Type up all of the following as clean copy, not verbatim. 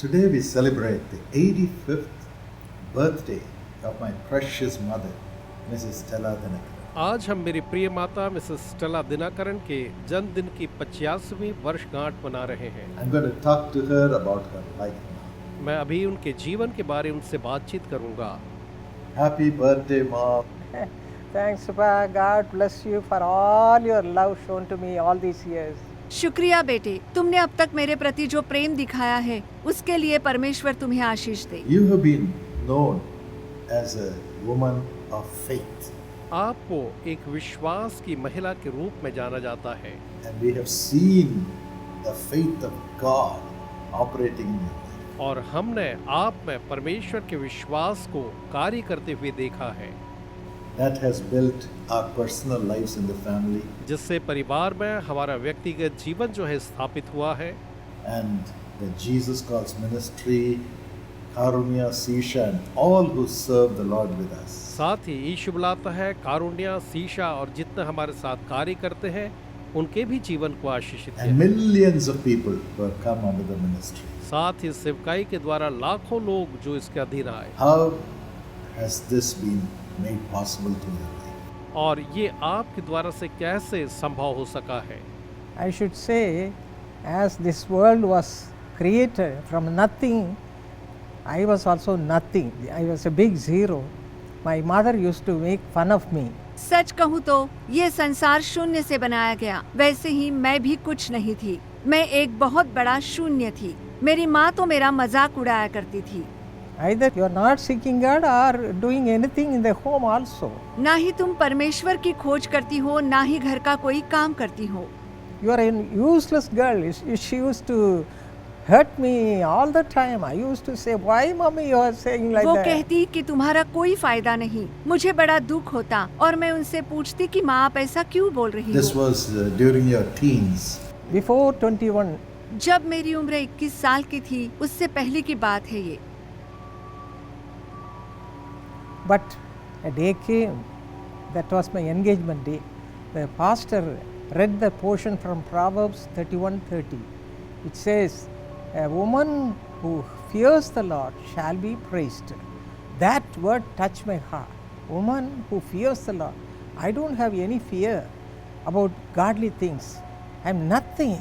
Today we celebrate the 85th birthday of my precious mother, Mrs. Stella Dinakaran. आज हम मेरी प्रिय माता मिसेस स्टेला दिनाकरन के जन्मदिन की 50वीं वर्षगांठ मना रहे हैं। I'm going to talk to her about her life now. मैं अभी उनके जीवन के बारे में उनसे बातचीत करूंगा। Happy birthday, Mom. Thanks, Papa. God bless you for all your love shown to me all these years. शुक्रिया बेटे, तुमने अब तक मेरे प्रति जो प्रेम दिखाया है उसके लिए परमेश्वर तुम्हें आशीष दे। You have been known as a woman of faith, आपको एक विश्वास की महिला के रूप में जाना जाता है and we have seen the faith of God operating in your life. और हमने आप में परमेश्वर के विश्वास को कार्य करते हुए देखा है, That has built our personal lives in the family, जिससे परिवार में हमारा व्यक्तिगत जीवन जो है स्थापित हुआ है। and the Jesus Calls ministry, Karunya, Sisha, and all who serve the Lord with us. साथ ही यीशु बुलाता है, कारुण्या, सीशा और जितने हमारे साथ कार्य करते हैं उनके भी जीवन को आशीषित And किया। millions of people who have come under the ministry. साथ ही सेवकाई के द्वारा लाखों लोग जो इसके अधीन आए, How has this been made possible to your life? और ये आपके द्वारा से कैसे संभव हो सका है। I should say, as this world was created from nothing, I was also nothing. I was a big zero. My mother used to make fun of me. सच कहूँ तो ये संसार शून्य से बनाया गया, वैसे ही मैं भी कुछ नहीं थी। मैं एक बहुत बड़ा शून्य थी। मेरी माँ तो मेरा मजाक उड़ाया करती थी। Either you are not seeking God or doing anything in the home also. ना ही तुम परमेश्वर की खोज करती हो, ना ही घर का कोई काम करती हो। You are a useless girl. She used to hurt me all the time. I used to say, why mommy you are saying like वो that? कहती कि तुम्हारा कोई फायदा नहीं। मुझे बड़ा दुख होता और मैं उनसे पूछती कि माँ आप ऐसा क्यों बोल रही This हो। was during your teens. Before 21, जब मेरी उम्र 21 साल की थी, उससे पहले की बात है ये। but a day came, that was my engagement day. The pastor read the portion from Proverbs 31:30. It says, a woman who fears the Lord shall be praised. That word touched my heart. Woman who fears the Lord. I don't have any fear about godly things. I am nothing.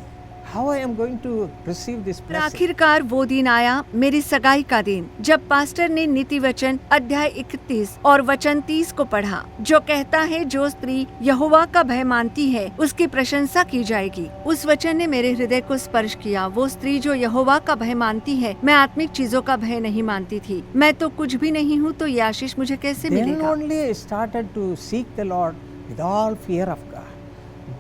How I am going to receive this पर blessing? आखिरकार वो दिन आया, मेरी सगाई का दिन, जब पास्टर ने नीति वचन अध्याय 31 और वचन 30 को पढ़ा, जो कहता है जो स्त्री यहोवा का भय मानती है उसकी प्रशंसा की जाएगी। उस वचन ने मेरे हृदय को स्पर्श किया। वो स्त्री जो यहोवा का भय मानती है, मैं आत्मिक चीजों का भय नहीं मानती थी। मैं तो कुछ भी नहीं हूँ, तो ये आशीष मुझे कैसे Then मिलेगा। only I started to seek the Lord with all fear of God.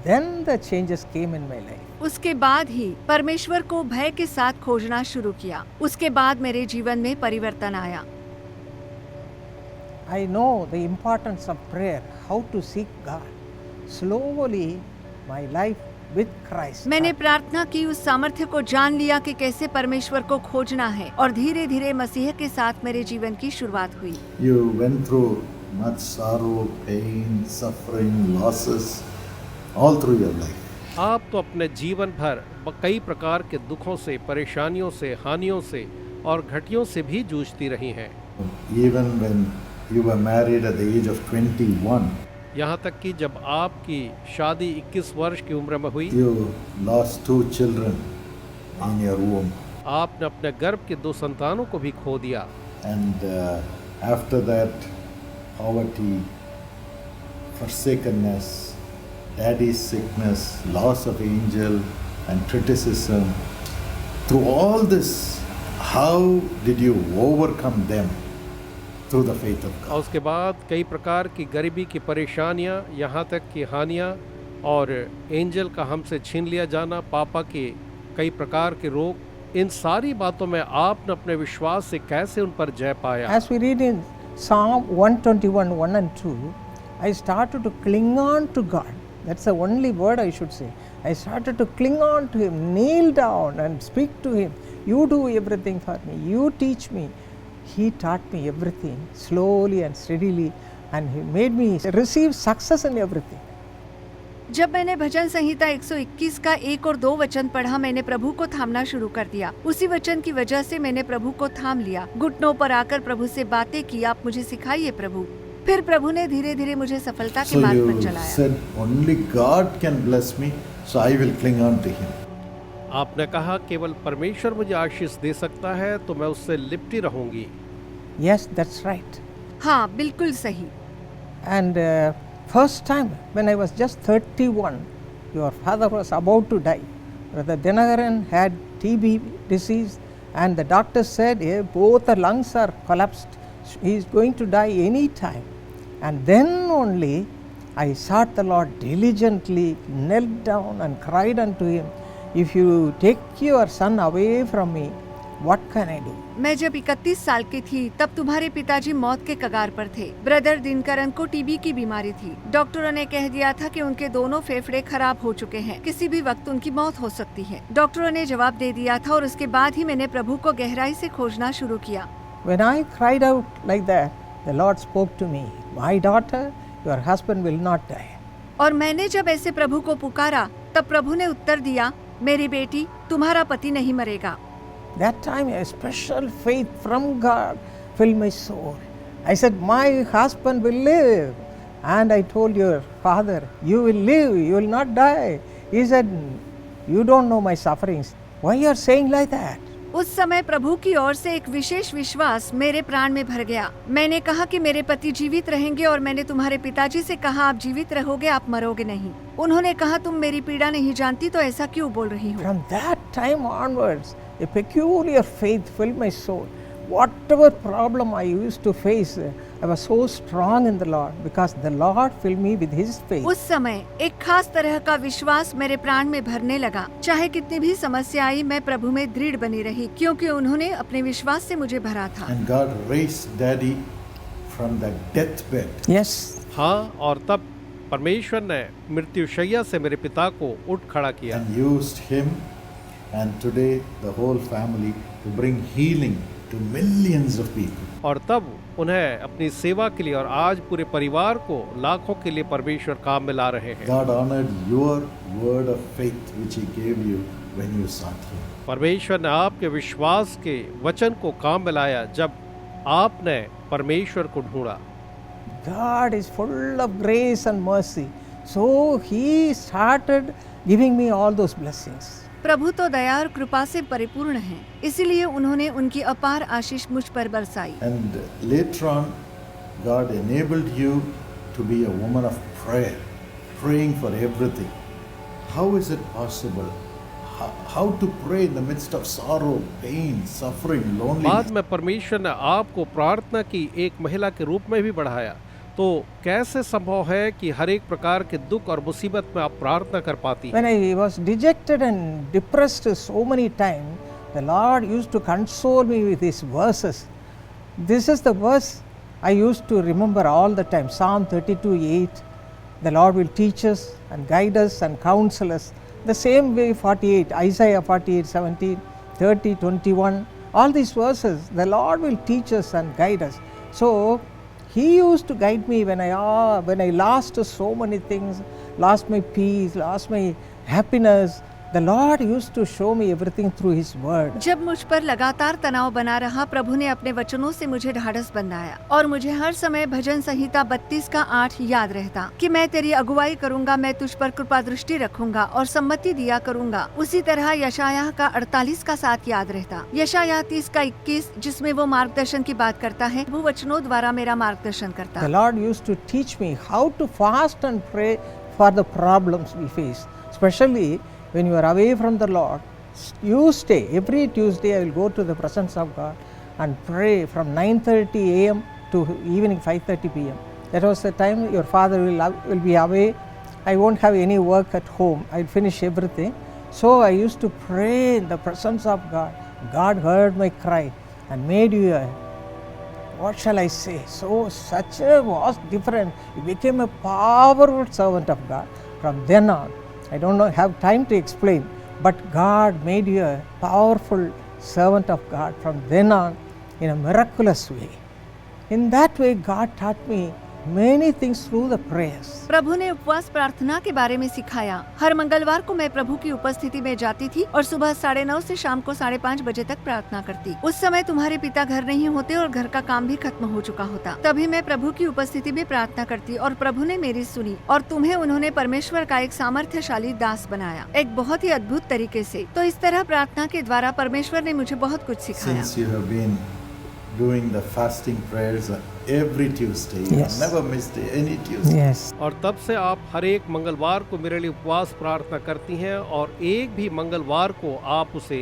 Then the changes came in my life. उसके बाद ही परमेश्वर को भय के साथ खोजना शुरू किया। उसके बाद मेरे जीवन में परिवर्तन आया। I know the importance of prayer, how to seek God. Slowly, my life with Christ. मैंने प्रार्थना की, उस सामर्थ्य को जान लिया कि कैसे परमेश्वर को खोजना है, और धीरे धीरे मसीह के साथ मेरे जीवन की शुरुआत हुई। You went through much sorrow, pain, suffering, losses, all through your life. आप तो अपने जीवन भर कई प्रकार के दुखों से, परेशानियों से, हानियों से और घटियों से भी जूझती रही हैं। Even when you were married at the age of 21, यहाँ तक कि जब आपकी शादी 21 वर्ष की उम्र में हुई, you lost 2 children in your womb. आपने अपने गर्भ के 2 संतानों को भी खो दिया। And after that, poverty, forsakenness, daddy's sickness, loss of angel, and criticism. Through all this, how did you overcome them? Through the faith of God. और उसके बाद कई प्रकार की गरीबी की परेशानियां, यहाँ तक कि हानियां और एंजल का हमसे छीन लिया जाना, पापा के कई प्रकार के रोग, इन सारी बातों में आपने अपने विश्वास से कैसे उन पर जय पाया। As we read in Psalm 121, 1 and 2, I started to cling on to God. That's the only word I should say. I started to cling on to Him, kneel down and speak to Him. You do everything for me. You teach me. He taught me everything slowly and steadily, and He made me receive success in everything. जब मैंने भजन संहिता 121 का 1 और 2 वचन पढ़ा, मैंने प्रभु को थामना शुरू कर दिया। उसी वचन की वजह से मैंने प्रभु को थाम लिया। घुटनों पर आकर प्रभु से बातें की, आप मुझे सिखाइए प्रभु। फिर प्रभु ने धीरे धीरे मुझे सफलता के So मार्ग पर you चलाया। said only God can bless me, so I will cling on to Him. आपने कहा केवल परमेश्वर मुझे आशीष दे सकता है तो मैं उससे लिपटी रहूंगी। Yes, that's right. हाँ, बिल्कुल सही। And first time when I was just 31, your father was about to die. Brother Dinagaran had TB disease, and the doctor said, both the lungs are collapsed. He is going to die any time. And then only I sought the Lord diligently, knelt down and cried unto Him, if you take your son away from me, what can I do? मैं जब 31 साल की थी तब तुम्हारे पिताजी मौत के कगार पर थे। ब्रदर दिनकरन को टीबी की बीमारी थी। डॉक्टरों ने कह दिया था कि उनके दोनों फेफड़े खराब हो चुके हैं, किसी भी वक्त उनकी मौत हो सकती है। डॉक्टरों ने जवाब दे दिया था और उसके बाद ही मैंने प्रभु को गहराई से खोजना शुरू किया। When I cried out like that, the Lord spoke to me, my daughter, your husband will not die. और मैंने जब ऐसे प्रभु को पुकारा तब प्रभु ने उत्तर दिया, मेरी बेटी, तुम्हारा पति नहीं मरेगा। That time a special faith from God filled my soul. I said, my husband will live. And I told your father, you will live, you will not die. He said, you don't know my sufferings. Why you are saying like that? उस समय प्रभु की ओर से एक विशेष विश्वास मेरे प्राण में भर गया। मैंने कहा कि मेरे पति जीवित रहेंगे और मैंने तुम्हारे पिताजी से कहा, आप जीवित रहोगे, आप मरोगे नहीं। उन्होंने कहा, तुम मेरी पीड़ा नहीं जानती तो ऐसा क्यों बोल रही हो? From that time onwards, a peculiar faith filled my soul. Whatever problem I used to face, I was so strong in the Lord because the Lord filled me with His faith. उस समय एक खास तरह का विश्वास मेरे प्राण में भरने लगा। चाहे कितनी भी समस्या आई, मैं प्रभु में दृढ़ बनी रही क्योंकि उन्होंने अपने विश्वास से मुझे भरा था। And God raised Daddy from the deathbed. Yes. हाँ, और तब परमेश्वर ने मृत्युशैया से मेरे पिता को उठ खड़ा किया And used him and today the whole family to bring healing to millions of people. और तब उन्हें अपनी सेवा के लिए और आज पूरे परिवार को लाखों के लिए परमेश्वर काम में ला रहे हैं। God honored your word of faith which He gave you when you sought Him. परमेश्वर ने आपके विश्वास के वचन को काम में लाया जब आपने परमेश्वर को ढूंढा। God is full of grace and mercy. So He started giving me all those blessings. प्रभु तो दया और कृपा से परिपूर्ण हैं, इसीलिए उन्होंने उनकी अपार आशीष मुझ पर बरसाई। And later on, God enabled you to be a woman of prayer, praying for everything. How is it possible? How to pray in the midst of sorrow, pain, suffering, loneliness? बाद में परमेश्वर ने आपको प्रार्थना की एक महिला के रूप में भी बढ़ाया। तो कैसे संभव है कि हर एक प्रकार के दुख और मुसीबत में आप प्रार्थना कर पाती हैं? When I was dejected and depressed so many times, the Lord used to console me with His verses. This is the verse I used to remember all the time, Psalm 32:8. The Lord will teach us and guide us and counsel us. The same way 48, Isaiah 48:17, 30:21, all these verses, the Lord will teach us and guide us. So He used to guide me when I lost so many things, lost my peace, lost my happiness. The Lord used to show me everything through His word. जब मुझ पर लगातार तनाव बना रहा, प्रभु ने अपने वचनों से मुझे ढाढ़स बंधाया और मुझे हर समय भजन संहिता 32 का 8 याद रहता कि मैं तेरी अगुवाई करूंगा, मैं तुझ पर कृपा दृष्टि रखूंगा और सम्मति दिया करूंगा। उसी तरह यशायाह का 48 का 7 याद रहता, यशायाह 30 का 21 जिसमें वो मार्गदर्शन की बात करता है, वो वचनों द्वारा मेरा मार्गदर्शन करता। The Lord used to teach me how to fast and pray for the problems we face, especially when you are away from the Lord. You stay. Every Tuesday I will go to the presence of God and pray from 9:30 a.m. to evening 5:30 p.m. That was the time your father will be away. I won't have any work at home. I'll finish everything. So I used to pray in the presence of God. God heard my cry and made you a, what shall I say? So such a was different. You became a powerful servant of God. From then on, I don't have time to explain, but God made you a powerful servant of God from then on in a miraculous way. In that way, God taught me many things through the prayers. प्रभु ने उपवास प्रार्थना के बारे में सिखाया। हर मंगलवार को मैं प्रभु की उपस्थिति में जाती थी और सुबह 9:30 से शाम को 5:30 बजे तक प्रार्थना करती। उस समय तुम्हारे पिता घर नहीं होते और घर का काम भी खत्म हो चुका होता। तभी मैं प्रभु की उपस्थिति में प्रार्थना करती और प्रभु ने मेरी सुनी और तुम्हें उन्होंने परमेश्वर का एक सामर्थ्यशाली दास बनाया, एक बहुत ही अद्भुत तरीके से। तो इस तरह प्रार्थना के द्वारा परमेश्वर ने मुझे बहुत कुछ सिखाया। Since you have been doing the fasting prayers every Tuesday, you Yes. have never missed any Tuesday. Yes. और तब से आप हर एक मंगलवार को मेरे लिए उपवास प्रार्थना करती हैं और एक भी मंगलवार को आप उसे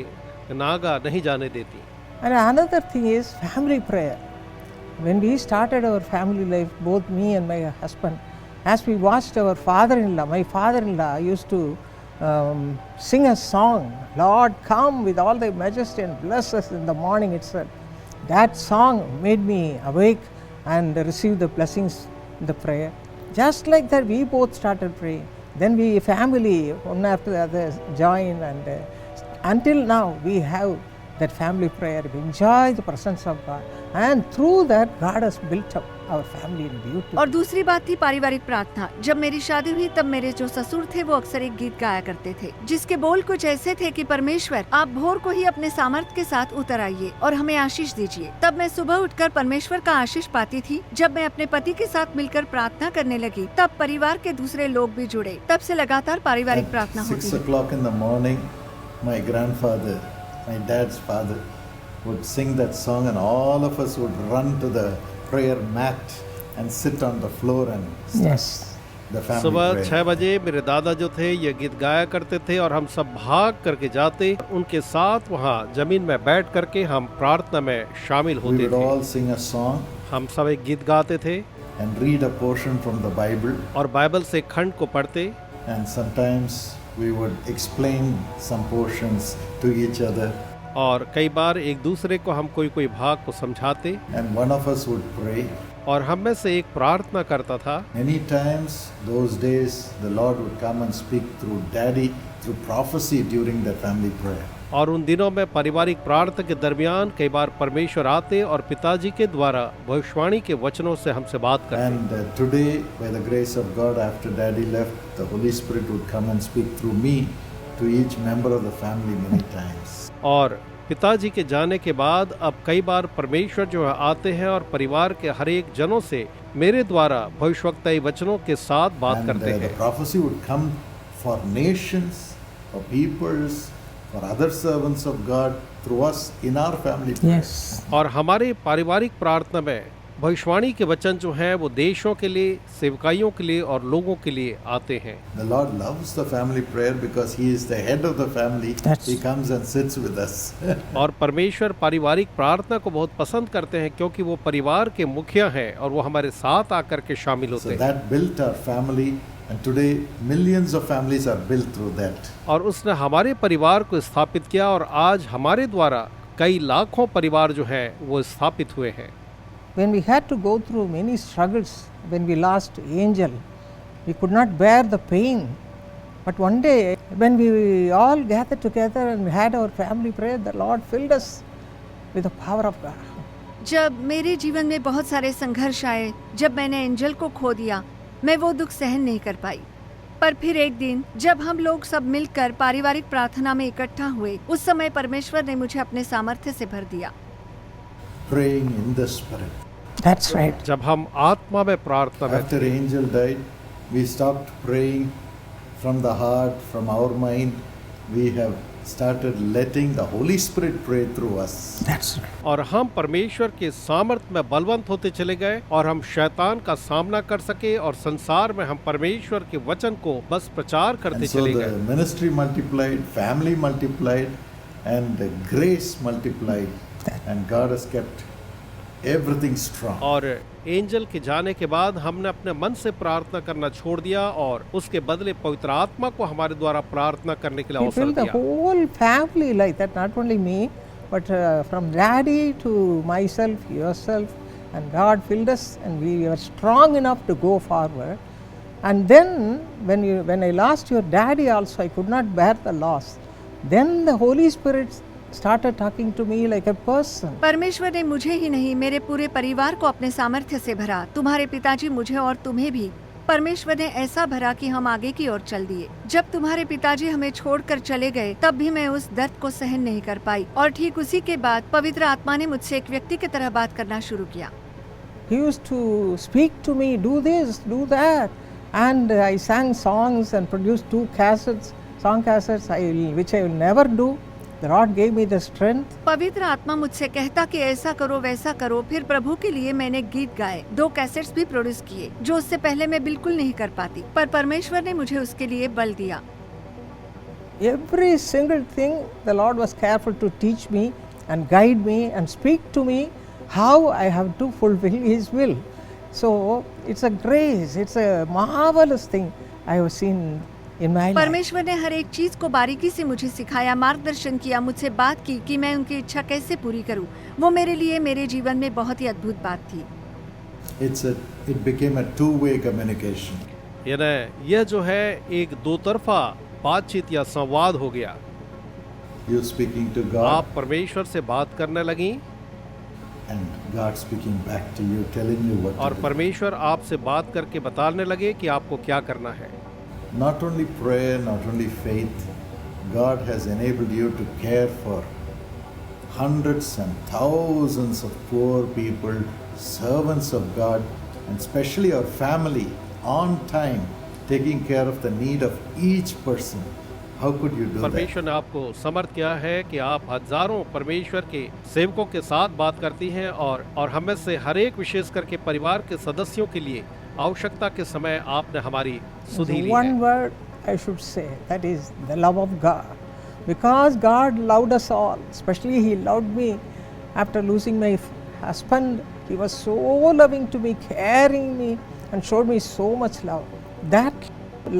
नागा नहीं जाने देती। And another thing is family prayer. When we started our family life, both me and my husband, as we watched our father-in-law, my father-in-law used to sing a song, Lord, come with all thy majesty and bless us in the morning itself. That song made me awake and receive the blessings in the prayer. Just like that, we both started praying. Then we family, one after the other, join, and until now we have that family prayer. We enjoy the presence of God, and through that, God has built up our family in beauty. और दूसरी बात थी पारिवारिक प्रार्थना। जब मेरी शादी हुई तब मेरे जो ससुर थे वो अक्सर एक गीत गाया करते थे जिसके बोल कुछ ऐसे थे कि परमेश्वर आप भोर को ही अपने सामर्थ्य के साथ उतर आइए और हमें आशीष दीजिए। तब मैं सुबह उठकर परमेश्वर का आशीष पाती थी। जब मैं अपने पति के साथ मिलकर प्रार्थना करने लगी तब परिवार के दूसरे लोग भी जुड़े। तब से लगातार पारिवारिक प्रार्थना At होती 6 है। o'clock in the morning, my grandfather, my dad's father, would sing that song, and all of us would run to the prayer mat and sit on the floor and start Yes. the family सुबह prayer. 6 बजे मेरे दादा जो थे ये गीत गाया करते थे और हम सब भाग करके जाते, उनके साथ वहाँ जमीन में बैठ करके हम प्रार्थना में शामिल We होते would थे। all sing a song हम सब एक गीत गाते थे and read a portion from the Bible, और बाइबल से खंड को पढ़ते and sometimes we would explain some portions to each other, और कई बार एक दूसरे को हम कोई भाग को समझाते and one of us would pray. और हम में से एक प्रार्थना करता था। Many times those days the Lord would come and speak through daddy, through prophecy during the family prayer. और उन दिनों में पारिवारिक प्रार्थना के दरमियान कई बार परमेश्वर आते और पिताजी के द्वारा भविष्यवाणी के वचनों से हमसे बात करते। And today, by the grace of God, after daddy left, the Holy Spirit would come and speak through me to each member of the family many times. और पिताजी के जाने के बाद अब कई बार परमेश्वर जो है आते हैं और परिवार के हर एक जनों से मेरे द्वारा भविष्यवक्ताई वचनों के साथ बात And करते the हैं। prophecy would come for nations, for peoples, for other servants of God through us in our family prayer. Yes. और हमारे पारिवारिक प्रार्थना में भविष्यवाणी के वचन जो हैं वो देशों के लिए, सेवकाइयों के लिए और लोगों के लिए आते हैं। The Lord loves the family prayer because He is the head of the family. That's- He comes and sits with us. और परमेश्वर पारिवारिक प्रार्थना को बहुत पसंद करते हैं क्योंकि वो परिवार के मुखिया हैं और वो हमारे साथ आकर के शामिल होते So हैं। that built our family, and today millions of families are built through that. और उसने हमारे परिवार को स्थापित किया और आज हमारे द्वारा कई लाखों परिवार जो हैं वो स्थापित हुए हैं। When we had to go through many struggles, when we lost Angel, we could not bear the pain. But one day, when we all gathered together and had our family prayer, the Lord filled us with the power of God. जब मेरे जीवन में बहुत सारे संघर्ष आए, जब मैंने एंजल को खो दिया, मैं वो दुख सहन नहीं कर पाई। पर फिर एक दिन जब हम लोग सब मिलकर पारिवारिक प्रार्थना में इकट्ठा हुए, उस समय परमेश्वर ने मुझे अपने सामर्थ्य से भर दिया। Praying in the Spirit. That's right. जब हम आत्मा में प्रार्थना में After Angel died, we stopped praying from the heart, from our mind. We have started letting the Holy Spirit pray through us. That's right. और हम परमेश्वर के सामर्थ्य में बलवंत होते चले गए और हम शैतान का सामना कर सके और संसार में हम परमेश्वर के वचन को बस प्रचार करते And so चले the गए। ministry multiplied, family multiplied, and the grace multiplied, and God has kept everything strong. और एंजल के जाने के बाद हमने अपने मन से प्रार्थना करना छोड़ दिया और उसके बदले पवित्र आत्मा को हमारे द्वारा प्रार्थना करने के लिए He अवसर filled the दिया। whole family like that, not only me, but from daddy to myself, yourself, and God filled us, and we were strong enough to go forward. And then, when I lost your daddy also, I could not bear the loss. Then the Holy Spirit started talking to me like a person. परमेश्वर ने मुझे ही नहीं मेरे पूरे परिवार को अपने सामर्थ्य से भरा। तुम्हारे पिताजी मुझे और तुम्हें भी परमेश्वर ने ऐसा भरा कि हम आगे की ओर चल दिए। जब तुम्हारे पिताजी हमें छोड़कर चले गए तब भी मैं उस दर्द को सहन नहीं कर पाई और ठीक उसी के बाद पवित्र आत्मा ने मुझसे एक व्यक्ति की तरह बात करना शुरू किया। He used to speak to me, do this, do that, and I sang songs and produced 2 cassettes, song cassettes, which I will never do. The Lord gave me the strength. पवित्र आत्मा मुझसे कहता कि ऐसा करो वैसा करो। फिर प्रभु के लिए मैंने गीत गाए, 2 कैसेट्स भी प्रोड्यूस किए जो उससे पहले मैं बिल्कुल नहीं कर पाती, पर परमेश्वर ने मुझे उसके लिए बल दिया। Every single thing the Lord was careful to teach me and guide me and speak to me how I have to fulfill His will. So it's a grace, it's a marvelous thing I have seen in my life. परमेश्वर ने हर एक चीज को बारीकी से मुझे सिखाया, मार्गदर्शन किया, मुझसे बात की कि मैं उनकी इच्छा कैसे पूरी करूं। वो मेरे लिए मेरे जीवन में बहुत ही अद्भुत बात थी। It became a two-way communication. यानी यह जो है एक दो तरफा बातचीत या संवाद हो गया। You speaking to God आप परमेश्वर से बात करने लगी and God speaking back to you, telling you what और to do. परमेश्वर आपसे बात करके बताने लगे कि आपको क्या करना है। Not only prayer, not only faith, God has enabled you to care for hundreds and thousands of poor people, servants of God, and especially our family, on time, taking care of the need of each person. How could you do that? परमेश्वर ने आपको समर्थ किया है कि आप हजारों परमेश्वर के सेवकों के साथ बात करती हैं और हमें से हर एक विशेष करके परिवार के सदस्यों के लिए आवश्यकता के समय आपने हमारी सुधि ली One है। word I should say, that is the love of God. Because God loved us all, especially He loved me after losing my husband. He was so loving to me, caring me, and showed me so much love. That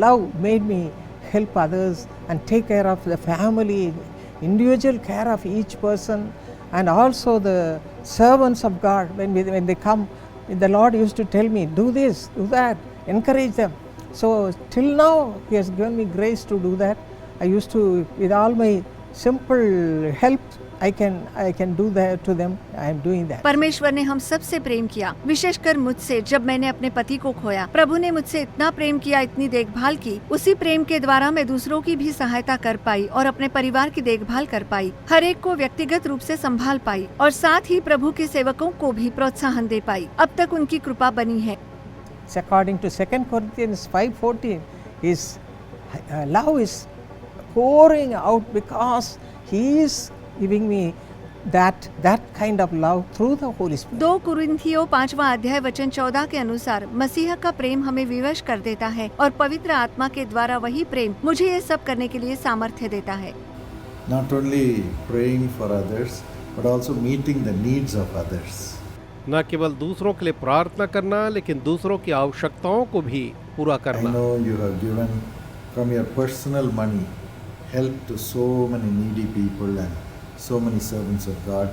love made me help others and take care of the family, individual care of each person, and also the servants of God. When they come, the Lord used to tell me, do this, do that, encourage them. So till now He has given me grace to do that. I used to, with all my simple help, I can do that to them. I am doing that. परमेश्वर ने हम सबसे प्रेम किया, विशेषकर मुझसे जब मैंने अपने पति को खोया। प्रभु ने मुझसे इतना प्रेम किया, इतनी देखभाल की। उसी प्रेम के द्वारा मैं दूसरों की भी सहायता कर पाई और अपने परिवार की देखभाल कर पाई, हर एक को व्यक्तिगत रूप से संभाल पाई और साथ ही प्रभु के सेवकों को भी प्रोत्साहन दे पाई। अब तक उनकी कृपा बनी है। According to 2 Corinthians 5:14, His love is pouring out because He is giving me that kind of love through the Holy Spirit. 2 कुरिन्थियों 5वां अध्याय वचन 14 के अनुसार मसीह का प्रेम हमें विवश कर देता है और पवित्र आत्मा के द्वारा वही प्रेम मुझे ये सब करने के लिए सामर्थ्य देता है। Not only praying for others, but also meeting the needs of others. न केवल दूसरों के लिए प्रार्थना करना, लेकिन दूसरों की आवश्यकताओं को भी पूरा I करना। know you have given from your personal money help to so many needy people and so many servants of God.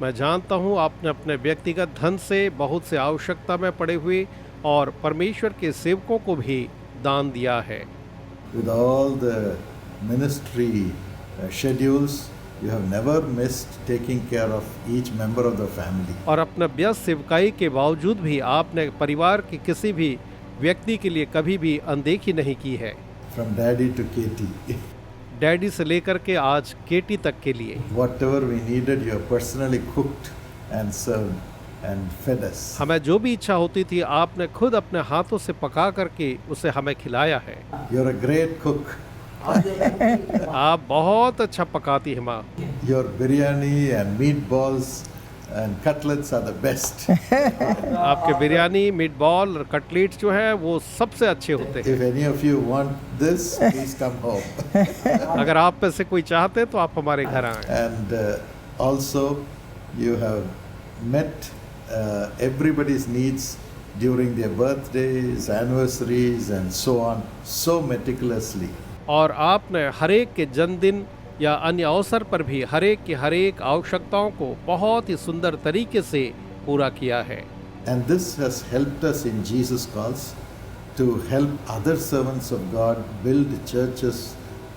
मैं जानता हूँ आपने अपने व्यक्तिगत धन से बहुत से आवश्यकता में पड़े हुए और परमेश्वर के सेवकों को भी दान दिया है। With all the ministry schedules, you have never missed taking care of each member of the family. और अपने व्यस्त सेवकाई के बावजूद भी आपने परिवार के किसी भी व्यक्ति के लिए कभी भी अनदेखी नहीं की है। From daddy to Katie. Daddy से लेकर के आज केटी तक के लिए Whatever we needed, you have personally cooked and served and fed us. हमें जो भी इच्छा होती थी आपने खुद अपने हाथों से पका करके उसे हमें खिलाया है। You're a great cook. आप बहुत अच्छा पकाती हैं माँ। Your biryani and meatballs and cutlets are the best. आपके बिरयानी, मीटबॉल और कटलेट्स जो है वो सबसे अच्छे होते हैं। If any of you want this, please come home. अगर आप में से कोई चाहते हैं तो आप हमारे घर आएं। And also, you have met everybody's needs during their birthdays, anniversaries, and so on, so meticulously. और आपने हर एक के जन्मदिन या अन्य अवसर पर भी हर एक की हर एक आवश्यकताओं को बहुत ही सुंदर तरीके से पूरा किया है। And this has helped us in Jesus' cause to help other servants of God build churches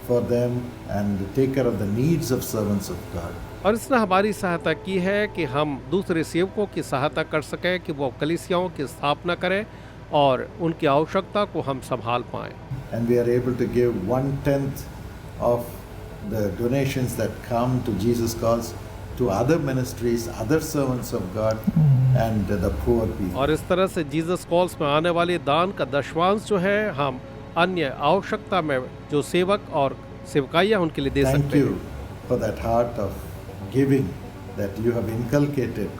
for them and take care of the needs of servants of God. और इसने हमारी सहायता की है कि हम दूसरे सेवकों की सहायता कर सकें कि वो कलीसियाओं की स्थापना करें और उनकी आवश्यकता को हम संभाल पाएं। And we are able to give 1/10 of the donations that come to Jesus Calls to other ministries, other servants of God and the poor people. और इस तरह से जीसस कॉल्स में आने वाले दान का दशमांश जो है हम अन्य आवश्यकता में जो सेवक और सेवकाइयाँ उनके लिए दे Thank सकते you हैं। for that heart of giving that you have inculcated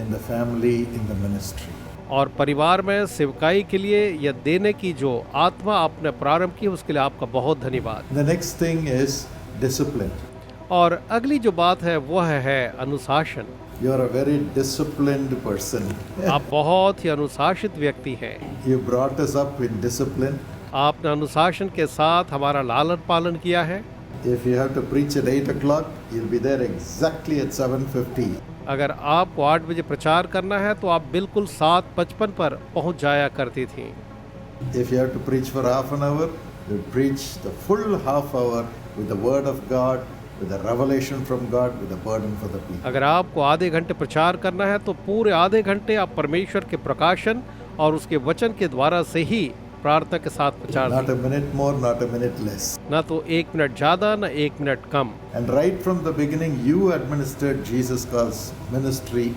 in the family, in the ministry. और परिवार में सेवकाई के लिए या देने की जो आत्मा आपने प्रारंभ की उसके लिए आपका बहुत धन्यवाद। The next thing is discipline. और अगली जो बात है वह है अनुशासन। You are a very disciplined person. आप बहुत ही अनुशासित व्यक्ति हैं। You brought us up in discipline. आपने अनुशासन के साथ हमारा लालन पालन किया है। If you have to preach at 8 o'clock, you'll be there exactly at 7:50. अगर आपको 8 बजे प्रचार करना है तो आप बिल्कुल 7:55 पर पहुंच जाया करती थी। If you have to preach for half an hour, you preach the full half hour with the word of God, with the revelation from God, with the burden for the people. अगर आपको आधे घंटे प्रचार करना है तो पूरे आधे घंटे आप परमेश्वर के प्रकाशन और उसके वचन के द्वारा से ही प्रार्थना के साथ प्रचार Not a minute more, not a minute less. ना तो 1 मिनट ज्यादा ना 1 minute come. And right from the beginning, you administered Jesus Calls ministry,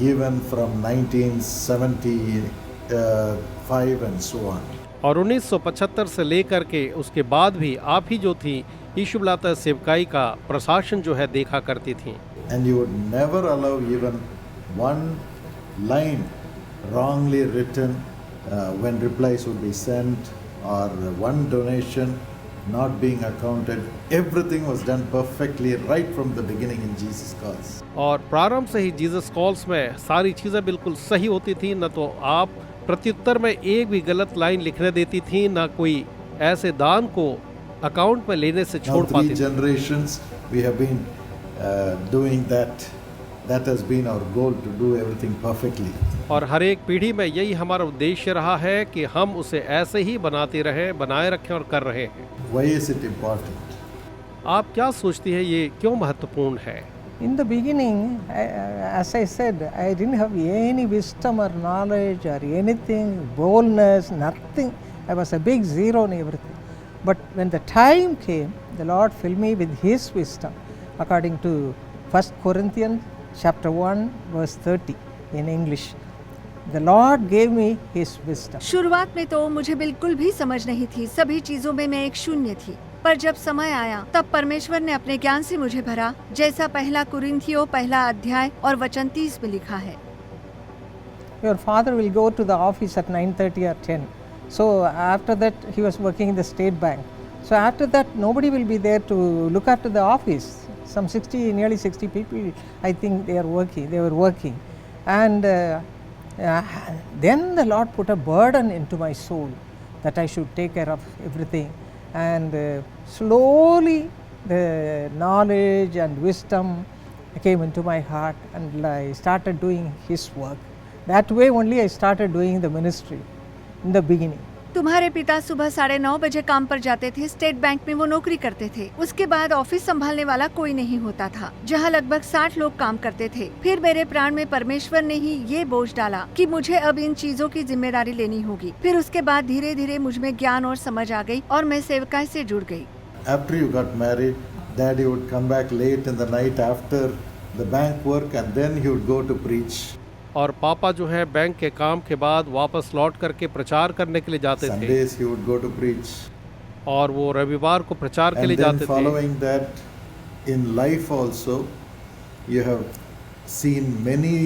even from 1975 and so on. और 1975 से लेकर के उसके बाद भी आप ही जो थी यीशु बुलाता सेवकाई का प्रशासन जो है देखा करती थी। And you would never allow even one line wrongly written when replies would be sent or one donation not being accounted. Everything was done perfectly right from the beginning in Jesus Calls. और प्रारंभ से ही Jesus calls में सारी चीज़ें बिल्कुल सही होती थी, न तो आप प्रत्युत्तर में एक भी गलत लाइन लिखने देती थी, ना कोई ऐसे दान को अकाउंट में लेने से छोड़ Now 3 पाती थी। generations we have been doing that. That has been our goal, to do everything perfectly. और हर एक पीढ़ी में यही हमारा उद्देश्य रहा है कि हम उसे ऐसे ही बनाते रहें, बनाए रखें और कर रहे हैं। Why is it important? आप क्या सोचती हैं ये क्यों महत्वपूर्ण है? In the beginning, as I said, I didn't have any wisdom or knowledge or anything, boldness, nothing. I was a big zero in everything. But when the time came, the Lord filled me with His wisdom, according to 1 Corinthians chapter 1 verse 30 in English. The Lord gave me His wisdom. शुरुआत में तो मुझे बिल्कुल भी समझ नहीं थी, सभी चीजों में मैं एक शून्य थी। पर जब समय आया तब परमेश्वर ने अपने ज्ञान से मुझे भरा, जैसा 1 कुरिन्थियों 1 अध्याय और वचन 30 में लिखा है। Your father will go to the office at 9:30 or 10. So after that he was working in the State Bank. So after that nobody will be there to look after the office. Some nearly 60 people, I think they were working. And then the Lord put a burden into my soul that I should take care of everything. And slowly the knowledge and wisdom came into my heart, and I started doing His work. That way only I started doing the ministry in the beginning. तुम्हारे पिता सुबह 9:30 बजे काम पर जाते थे। State bank में वो नौकरी करते थे। उसके बाद ऑफिस संभालने वाला कोई नहीं होता था, जहाँ लगभग 60 लोग काम करते थे। फिर मेरे प्राण में परमेश्वर ने ही ये बोझ डाला कि मुझे अब इन चीजों की जिम्मेदारी लेनी होगी। फिर उसके बाद धीरे धीरे मुझ में ज्ञान और समझ आ गई और मैं सेवकाई से जुड़ गई। After you got married, Daddy would come back late in the night after the bank work, and then he would go to preach. और पापा जो है बैंक के काम के बाद वापस लौट करके प्रचार करने के लिए जाते थे, Sundays he would go to preach. और वो रविवार को प्रचार के And लिए then जाते थे। following that, in life also, you have seen many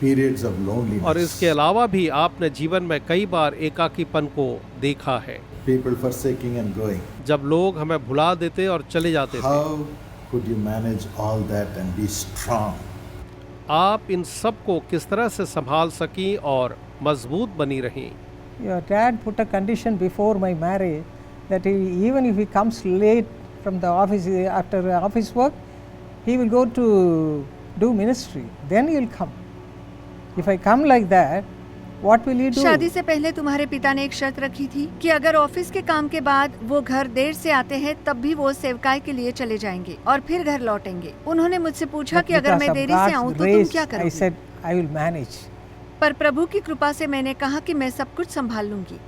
periods of loneliness. और इसके अलावा भी आपने जीवन में कई बार एकाकीपन को देखा है। People forsaking and going. जब लोग हमें भुला देते और चले जाते थे। How could you manage all that and be strong? आप इन सब को किस तरह से संभाल सकी और मजबूत बनी रही? Your dad put a condition before my marriage that even if he comes late from the office after office work, he will go to do ministry. Then he will come. If I come like that, what will you do? शादी से पहले तुम्हारे पिता ने एक शर्त रखी थी कि अगर ऑफिस के काम के बाद वो घर देर से आते हैं तब भी वो सेवकाई के लिए चले जाएंगे और फिर घर लौटेंगे। उन्होंने मुझसे पूछा But कि अगर because मैं of देरी से God's आऊँ तो तुम grace, क्या I करोगे? said, I will manage. पर प्रभु की कृपा से मैंने कहा कि मैं सब कुछ संभाल लूंगी।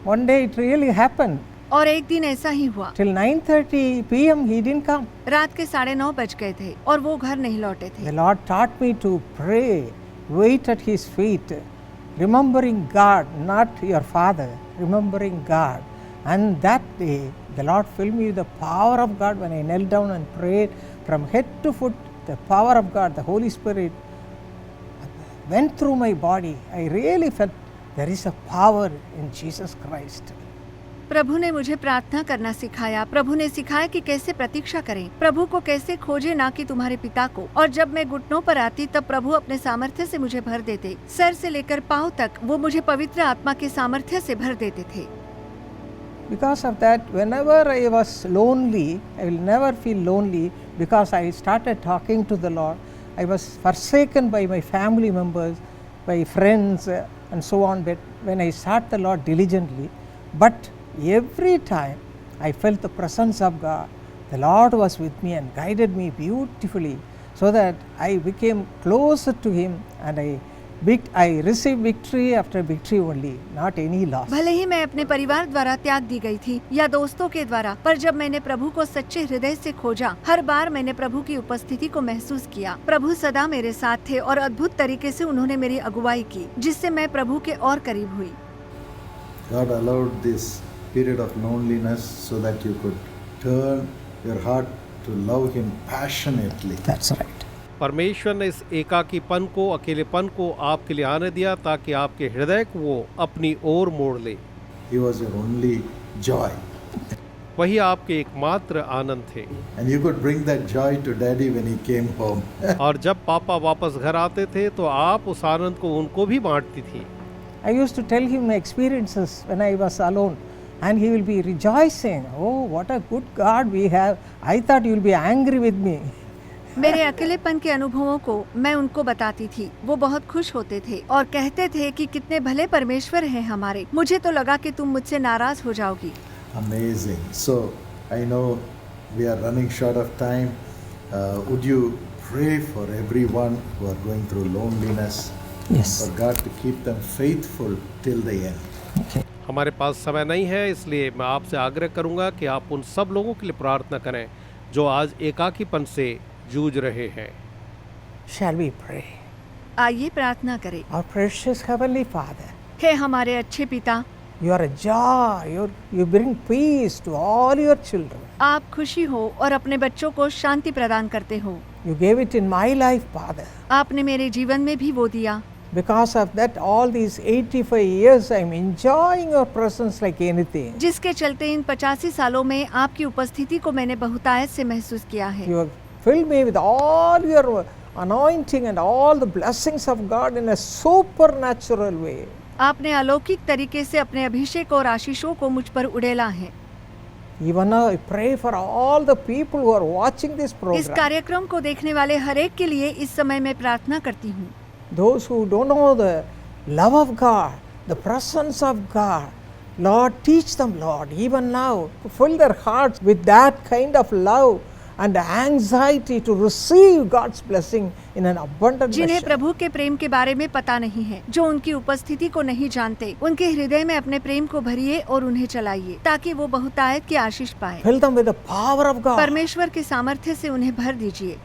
One day it really happened. और एक दिन ऐसा ही हुआ। Till 9:30 p.m. he didn't come. रात के 9:30 बज गए थे और वो घर नहीं लौटे थे। The Lord taught me to pray, wait at His feet, remembering God, not your father, remembering God. And that day, the Lord filled me with the power of God when I knelt down and prayed from head to foot. The power of God, the Holy Spirit went through my body. I really felt there is a power in Jesus Christ. प्रभु ने मुझे प्रार्थना करना सिखाया। प्रभु ने सिखाया कि कैसे प्रतीक्षा करें, प्रभु को कैसे खोजे, ना कि तुम्हारे पिता को। और जब मैं घुटनों पर आती तब प्रभु अपने सामर्थ्य से मुझे भर देते। सर से लेकर पांव तक वो मुझे पवित्र आत्मा के सामर्थ्य से भर देते थे। Because of that, whenever I was lonely, I will never feel lonely because I started talking to the Lord. I was forsaken by my family members, by friends, and so on. But when I sought the Lord diligently, but every time I felt the presence of God, the Lord was with me and guided me beautifully, so that I became closer to Him and I received victory after victory only, not any loss. भले ही मैं अपने परिवार द्वारा त्याग दी गई थी या दोस्तों के द्वारा, पर जब मैंने प्रभु को सच्चे हृदय से खोजा, हर बार मैंने प्रभु की उपस्थिति को महसूस किया। प्रभु सदा मेरे साथ थे और अद्भुत तरीके से उन्होंने मेरी अगुवाई की, जिससे मैं प्रभु के और करीब हुई। God allowed this period of loneliness so that you could turn your heart to love Him passionately. That's right. परमेश्वर ने इस एकाकीपन को, अकेलेपन को आपके लिए आने दिया ताकि आपके हृदय को वो अपनी ओर मोड़ ले। He was your only joy. वही आपके एकमात्र आनंद थे। And you could bring that joy to Daddy when he came home. और जब पापा वापस घर आते थे तो आप उस आनंद को उनको भी बांटती थी। I used to tell him my experiences when I was alone, and he will be rejoicing. Oh, what a good God we have. I thought you will be angry with me. मेरे अकेलेपन के अनुभवों को मैं उनको बताती थी। वो बहुत खुश होते थे और कहते थे कि कितने भले परमेश्वर हैं हमारे। मुझे तो लगा कि तुम मुझसे नाराज हो जाओगी। Amazing. So I know we are running short of time. Would you pray for everyone who are going through loneliness? Yes. For God to keep them faithful till the end. Okay. हमारे पास समय नहीं है, इसलिए मैं आपसे आग्रह करूंगा कि आप उन सब लोगों के लिए प्रार्थना करें जो आज एकाकीपन से जूझ रहे हैं। Shall we pray? आइए प्रार्थना करें। Our precious Heavenly Father, हे हमारे अच्छे पिता, you are a joy. You bring peace to all your children. आप खुशी हो और अपने बच्चों को शांति प्रदान करते हो। You gave it in my life, Father. आपने मेरे जीवन में भी वो दिया। Because of that, all these 85 years, I'm enjoying your presence like anything. जिसके चलते इन 85 सालों में आपकी उपस्थिति को मैंने बहुतायत से महसूस किया है। You have filled me with all your anointing and all the blessings of God in a supernatural way. आपने अलौकिक तरीके से अपने अभिषेक और आशीषों को मुझ पर उड़ेला है। Even now, I pray for all the people who are watching this इस program. कार्यक्रम को देखने वाले हर एक के लिए इस समय मैं प्रार्थना करती हूँ। Those who don't know the love of God, the presence of God, Lord, teach them, Lord, even now, to fill their hearts with that kind of love and anxiety to receive God's blessing in an abundant जिन्हें measure. प्रभु के प्रेम के बारे में पता नहीं है, जो उनकी उपस्थिति को नहीं जानते, उनके हृदय में अपने प्रेम को भरिए और उन्हें चलाइए, ताकि वो बहुतायत की आशीष पाए। Fill them with the power of God. परमेश्वर के सामर्थ्य से उन्हें भर दीजिए।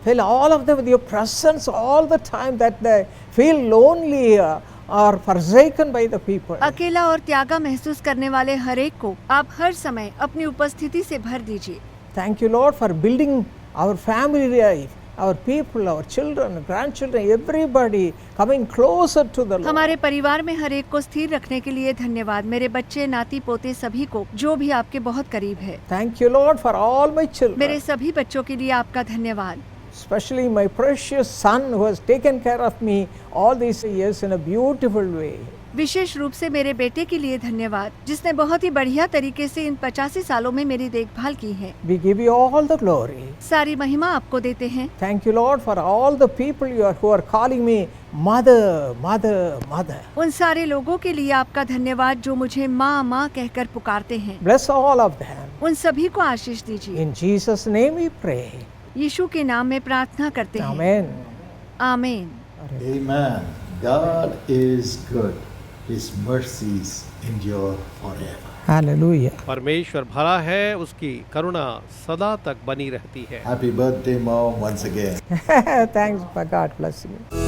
Fill all of them with your presence all the time, that they feel lonely or forsaken by the people. अकेला और त्यागा महसूस करने वाले हर एक को आप हर समय अपनी उपस्थिति से भर दीजिए। Thank you, Lord, for building our family life, our people, our children, grandchildren, everybody coming closer to the Lord. हमारे परिवार में हर एक को स्थिर रखने के लिए धन्यवाद। मेरे बच्चे, नाती पोते सभी को, जो भी आपके बहुत करीब है। Thank you, Lord, for all my children, मेरे सभी बच्चों के लिए आपका धन्यवाद। especially my precious son who has taken care of me all these years in a beautiful way. विशेष रूप से मेरे बेटे के लिए धन्यवाद, जिसने बहुत ही बढ़िया तरीके से इन 85 सालों में मेरी देखभाल की है। We give you all the glory. सारी महिमा आपको देते हैं। Thank you, Lord, for all the people who are calling me mother, mother, mother. उन सारे लोगों के लिए आपका धन्यवाद जो मुझे माँ माँ कहकर पुकारते हैं। Bless all of them. उन सभी को आशीष दीजिए। In Jesus' name we pray. यीशु के नाम में प्रार्थना करते हैं। Amen. आमीन। Amen. God is good. His mercies endure forever. Hallelujah. परमेश्वर भला है, उसकी करुणा सदा तक बनी रहती है। Happy birthday, Mom, once again. Thanks, God bless you.